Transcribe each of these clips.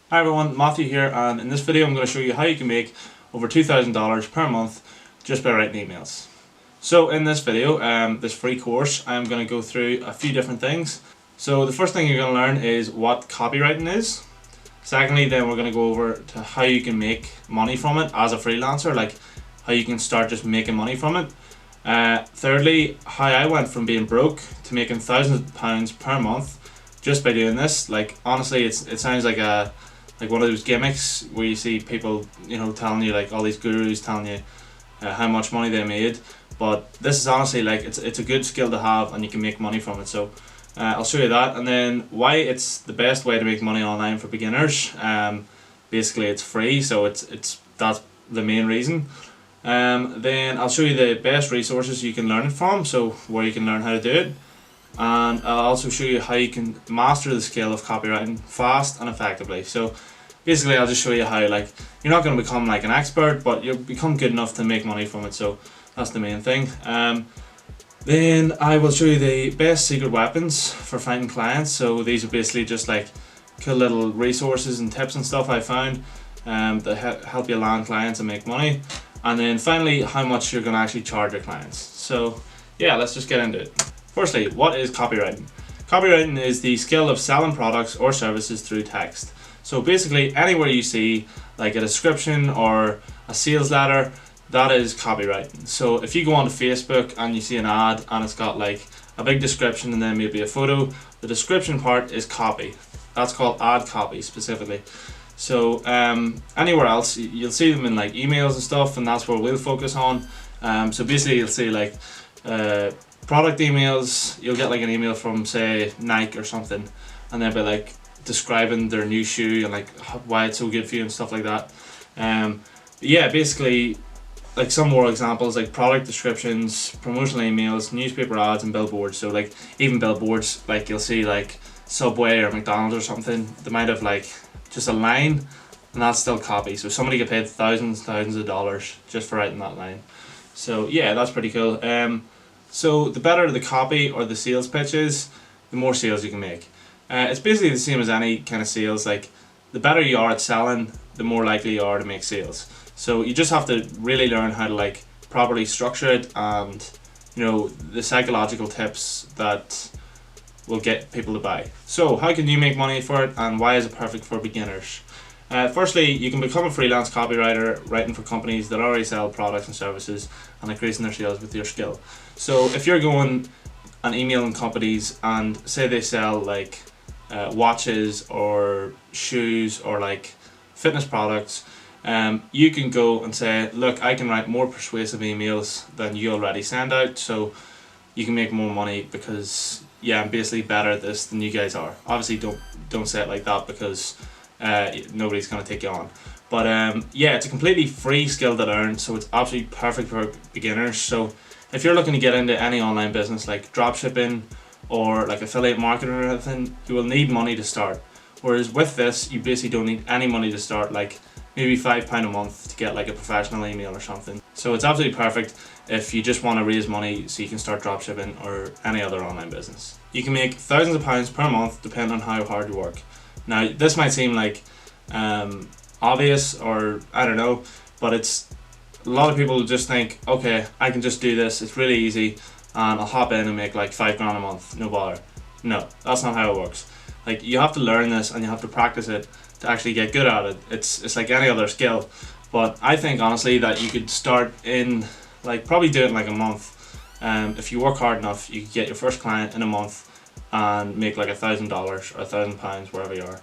Hi everyone, Matthew here, and in this video I'm going to show you how you can make over $2,000 per month just by writing emails. So in this video, this free course, I'm going to go through a few different things. So the first thing you're going to learn is what copywriting is. Secondly, then we're going to go over to how you can make money from it as a freelancer, like how you can start just making money from it. Thirdly, how I went from being broke to making thousands of pounds per month just by doing this. Like honestly, it sounds like one of those gimmicks where you see people, telling you, like all these gurus telling you how much money they made. But this is honestly like it's a good skill to have, and you can make money from it. So I'll show you that, and then why it's the best way to make money online for beginners. Basically, it's free, so that's the main reason. Then I'll show you the best resources you can learn it from, so where you can learn how to do it. And I'll also show you how you can master the skill of copywriting fast and effectively. So basically I'll just show you how, like, you're not going to become like an expert, but you'll become good enough to make money from it. So that's the main thing. Then I will show you the best secret weapons for finding clients. So these are basically just like cool little resources and tips and stuff I found that help you land clients and make money. And then finally, how much you're going to actually charge your clients. So yeah, let's just get into it. Firstly, what is copywriting? Copywriting is the skill of selling products or services through text. So basically, anywhere you see like a description or a sales letter, that is copywriting. So if you go onto Facebook and you see an ad and it's got like a big description and then maybe a photo, the description part is copy. That's called ad copy specifically. So anywhere else, you'll see them in like emails and stuff, and that's where we'll focus on. So basically, you'll see like product emails. You'll get like an email from, say, Nike or something, and they'll be like describing their new shoe and like why it's so good for you and stuff like that. Yeah, basically, like some more examples like product descriptions, promotional emails, newspaper ads, and billboards. So like even billboards, like you'll see like Subway or McDonald's or something, they might have like just a line, and that's still copy. So somebody get paid thousands of dollars just for writing that line. So yeah, that's pretty cool. So the better the copy or the sales pitch is, the more sales you can make. It's basically the same as any kind of sales. Like the better you are at selling, the more likely you are to make sales. So you just have to really learn how to like properly structure it, and the psychological tips that will get people to buy. So how can you make money for it, and why is it perfect for beginners? Firstly, you can become a freelance copywriter writing for companies that already sell products and services and increasing their sales with your skill. So if you're going and emailing companies and say they sell like watches or shoes or like fitness products, you can go and say, look, I can write more persuasive emails than you already send out, so you can make more money because yeah, I'm basically better at this than you guys are. Obviously don't say it like that, because nobody's going to take you on. But yeah, it's a completely free skill to learn, so it's absolutely perfect for beginners. So if you're looking to get into any online business like dropshipping or like affiliate marketing or anything, you will need money to start. Whereas with this, you basically don't need any money to start, like maybe £5 a month to get like a professional email or something. So it's absolutely perfect if you just want to raise money so you can start dropshipping or any other online business. You can make thousands of pounds per month depending on how hard you work. Now this might seem like obvious, or I don't know, but it's a lot of people just think, okay, I can just do this, it's really easy, and I'll hop in and make like £5 grand a month, no bother. No, that's not how it works. Like you have to learn this and you have to practice it to actually get good at it. It's like any other skill, but I think honestly that you could start in like probably do it in like a month. If you work hard enough, you could get your first client in a month and make like $1,000 or £1,000 wherever you are.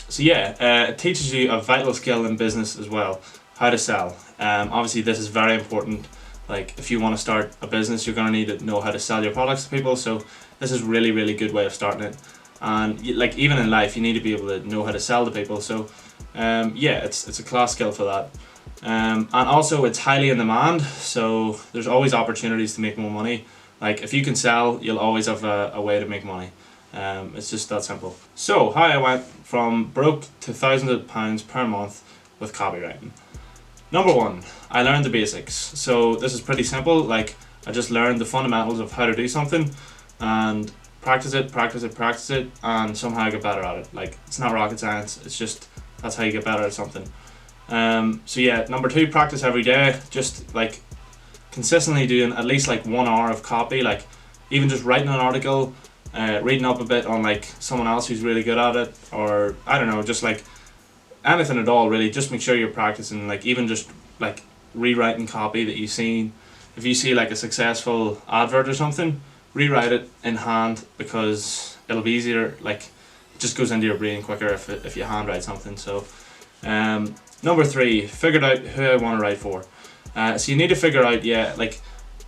So yeah, it teaches you a vital skill in business as well, how to sell. Obviously this is very important. Like if you want to start a business, you're going to need to know how to sell your products to people. So this is really good way of starting it. And like even in life, you need to be able to know how to sell to people. So yeah, it's a class skill for that. And also it's highly in demand, so there's always opportunities to make more money. Like if you can sell, you'll always have a way to make money. It's just that simple. So how I went from broke to thousands of pounds per month with copywriting. Number one, I learned the basics. So this is pretty simple. Like I just learned the fundamentals of how to do something, and practice it, practice it, practice it, and somehow get better at it. Like, it's not rocket science, it's just, that's how you get better at something. So yeah, number 2, practice every day. Just like consistently doing at least like 1 hour of copy, like even just writing an article, reading up a bit on like someone else who's really good at it, or I don't know, just like anything at all really. Just make sure you're practicing, like even just like rewriting copy that you've seen. If you see like a successful advert or something, rewrite it in hand, because it'll be easier, like it just goes into your brain quicker if you handwrite something. So number 3, figured out who I want to write for. So you need to figure out, like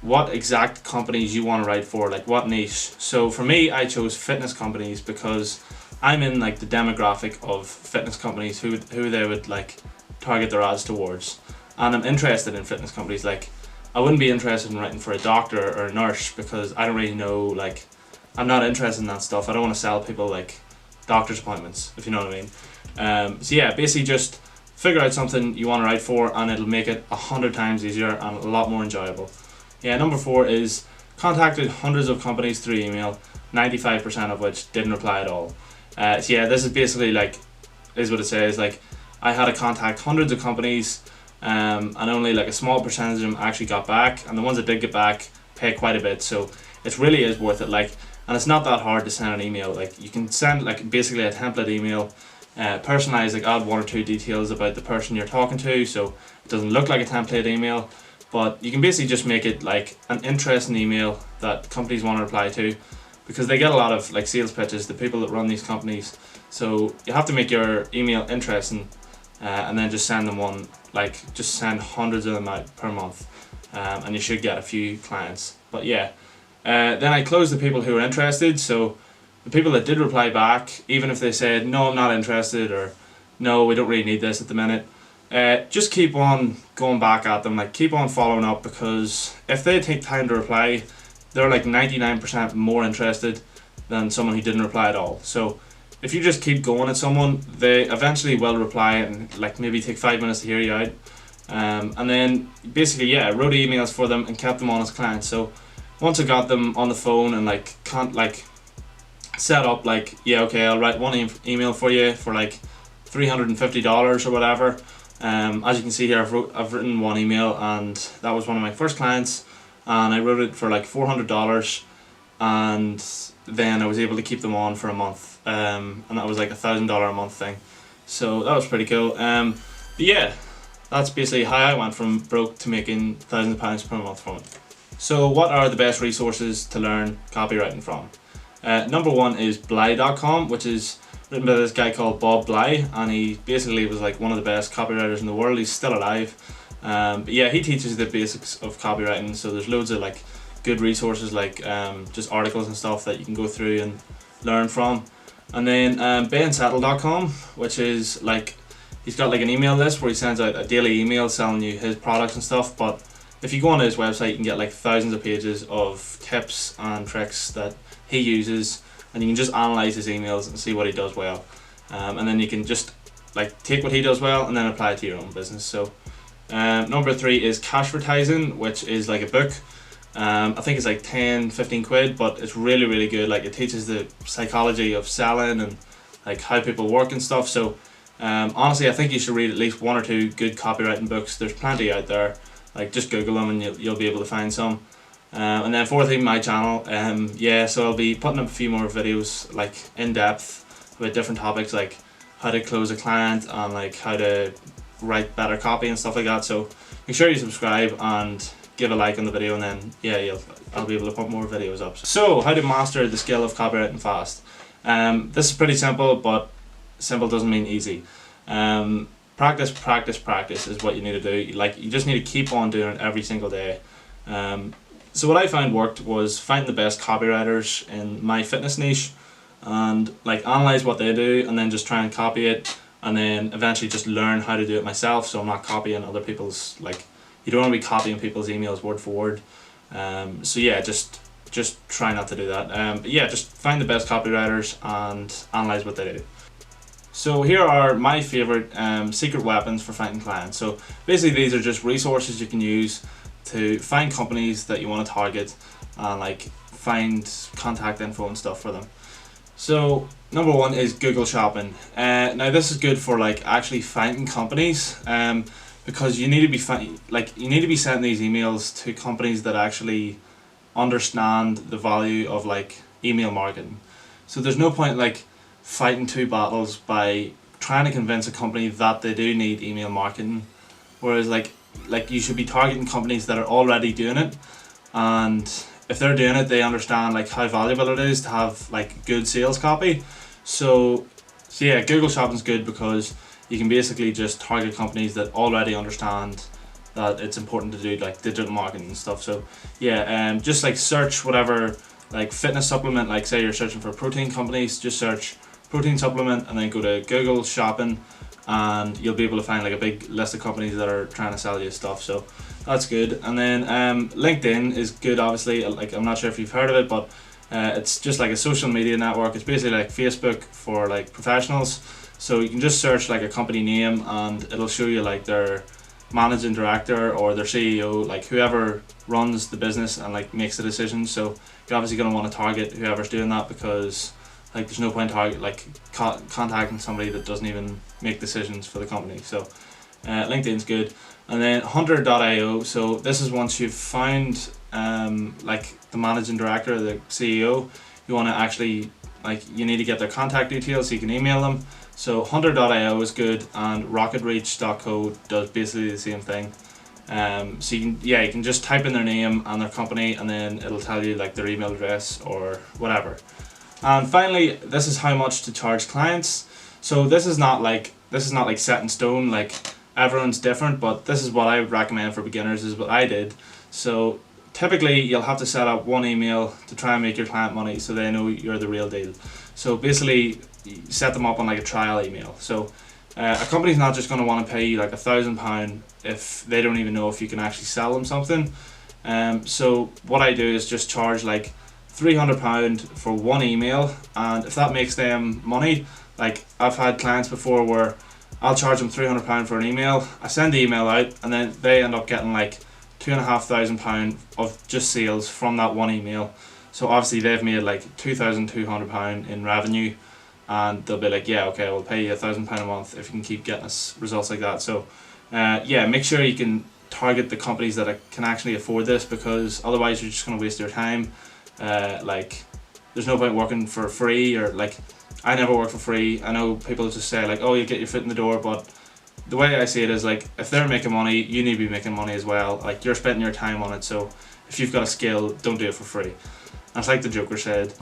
what exact companies you want to write for, like what niche. So for me, I chose fitness companies because I'm in like the demographic of fitness companies who they would like target their ads towards, and I'm interested in fitness companies. Like I wouldn't be interested in writing for a doctor or a nurse, because I don't really know, like I'm not interested in that stuff. I don't want to sell people like doctor's appointments, if you know what I mean. So yeah, basically just figure out something you want to write for, and it'll make it 100 times easier and a lot more enjoyable. Yeah, number 4 is contacted hundreds of companies through email, 95% of which didn't reply at all. So yeah, this is basically like, is what it says. Like I had to contact hundreds of companies, and only like a small percentage of them actually got back, and the ones that did get back pay quite a bit. So it really is worth it. Like, and it's not that hard to send an email. Like you can send like basically a template email, personalize, like add 1 or 2 details about the person you're talking to, so it doesn't look like a template email. But you can basically just make it like an interesting email that companies want to reply to, because they get a lot of like sales pitches, the people that run these companies. So you have to make your email interesting, and then just send them one, like just send hundreds of them out per month, and you should get a few clients. But yeah, then I closed the people who were interested. So the people that did reply back, even if they said no, I'm not interested, or no, we don't really need this at the minute, just keep on going back at them, like keep on following up, because if they take time to reply, they're like 99% more interested than someone who didn't reply at all. So if you just keep going at someone, they eventually will reply, and like maybe take 5 minutes to hear you out. And then basically, yeah, I wrote emails for them and kept them on as clients. So once I got them on the phone and like can't like set up, like yeah, okay, I'll write one email for you for like $350 or whatever. As you can see here, I've written one email, and that was one of my first clients, and I wrote it for like $400, and then I was able to keep them on for a month, and that was like $1,000 a month thing. So that was pretty cool. But yeah, that's basically how I went from broke to making £1,000 per month from it. So what are the best resources to learn copywriting from? Number 1 is Bly.com, which is written by this guy called Bob Bly, and he basically was like one of the best copywriters in the world. He's still alive. But yeah, he teaches the basics of copywriting, so there's loads of like good resources, like just articles and stuff that you can go through and learn from. And then bensettle.com, which is like, he's got like an email list where he sends out a daily email selling you his products and stuff. But if you go on his website, you can get like thousands of pages of tips and tricks that he uses, and you can just analyze his emails and see what he does well, and then you can just like take what he does well and then apply it to your own business. So number 3 is Cashvertising, which is like a book. I think it's like 10-15 quid, but it's really, really good. Like it teaches the psychology of selling and like how people work and stuff. So honestly, I think you should read at least 1 or 2 good copywriting books. There's plenty out there. Like just Google them and you'll be able to find some. And then 4th thing, my channel. Yeah, so I'll be putting up a few more videos like in depth about different topics, like how to close a client and like how to write better copy and stuff like that. So make sure you subscribe and give a like on the video, and then yeah, I'll be able to put more videos up. So how to master the skill of copywriting fast. This is pretty simple, but simple doesn't mean easy. Practice is what you need to do. Like you just need to keep on doing it every single day. So what I found worked was find the best copywriters in my fitness niche and like analyze what they do, and then just try and copy it, and then eventually just learn how to do it myself, so I'm not copying other people's, like you don't want to be copying people's emails word for word. So yeah, just try not to do that. But yeah, just find the best copywriters and analyze what they do. So here are my favorite secret weapons for finding clients. So basically these are just resources you can use to find companies that you want to target and like find contact info and stuff for them. So number one is Google Shopping. Now this is good for like actually finding companies, because you need to be sending these emails to companies that actually understand the value of like email marketing. So there's no point like fighting two battles by trying to convince a company that they do need email marketing, whereas like you should be targeting companies that are already doing it, and if they're doing it, they understand like how valuable it is to have like good sales copy. So yeah, Google Shopping's good because you can basically just target companies that already understand that it's important to do like digital marketing and stuff. So yeah, just like search whatever like fitness supplement, like say you're searching for protein companies, just search protein supplement and then go to Google Shopping, and you'll be able to find like a big list of companies that are trying to sell you stuff. So that's good. And then LinkedIn is good, obviously. Like, I'm not sure if you've heard of it, but it's just like a social media network. It's basically like Facebook for like professionals. So you can just search like a company name and it'll show you like their managing director or their CEO, like whoever runs the business and like makes the decisions. So you're obviously going to want to target whoever's doing that, because like there's no point contacting somebody that doesn't even make decisions for the company. So LinkedIn's good. And then hunter.io, so this is once you've found like the managing director or the CEO, you want to actually you need to get their contact details so you can email them. So hunter.io is good, and rocketreach.co does basically the same thing. So you can just type in their name and their company, and then it'll tell you like their email address or whatever. And finally, this is how much to charge clients. So this is not like set in stone, like everyone's different, but this is what I would recommend for beginners, is what I did. So typically you'll have to set up one email to try and make your client money so they know you're the real deal. So basically you set them up on like a trial email. So a company's not just going to want to pay you like £1,000 if they don't even know if you can actually sell them something. So what I do is just charge like £300 for one email, and if that makes them money, like I've had clients before where I'll charge them £300 for an email, I send the email out, and then they end up getting like £2,500 of just sales from that one email. So obviously they've made like £2,200 in revenue, and they'll be like, yeah, okay, we'll pay you £1,000 a month if you can keep getting us results like that. So yeah, make sure you can target the companies that can actually afford this, because otherwise you're just going to waste your time. Like there's no point working for free, or like I never work for free. I know people just say like, oh, you get your foot in the door, but the way I see it is like, if they're making money, you need to be making money as well. Like you're spending your time on it, so if you've got a skill, don't do it for free. That's like the Joker said.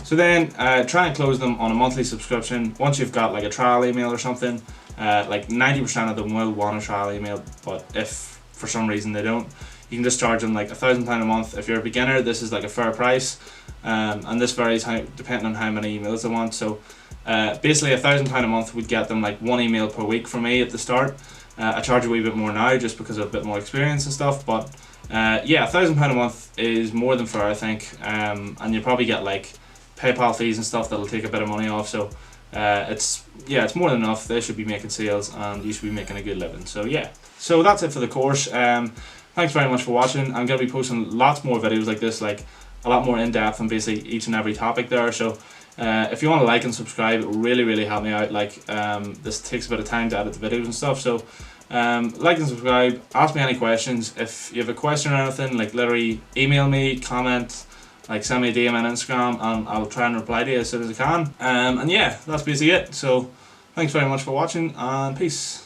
So then try and close them on a monthly subscription. Once you've got like a trial email or something, like 90% of them will want a trial email, but if for some reason they don't, you can just charge them like £1,000 a month. If you're a beginner, this is like a fair price, and this varies depending on how many emails they want. So basically £1,000 a month would get them like one email per week for me at the start. I charge a wee bit more now just because of a bit more experience and stuff, but yeah, £1,000 a month is more than fair, I think, and you probably get like PayPal fees and stuff that'll take a bit of money off. So it's more than enough. They should be making sales, and you should be making a good living. So yeah, so that's it for the course. Thanks very much for watching. I'm going to be posting lots more videos like this, like a lot more in depth on basically each and every topic there. So if you want to like and subscribe, it will really help me out. Like this takes a bit of time to edit the videos and stuff. So like and subscribe, ask me any questions. If you have a question or anything, like literally email me, comment, like send me a DM on Instagram, and I'll try and reply to you as soon as I can. And yeah, that's basically it. So thanks very much for watching, and peace.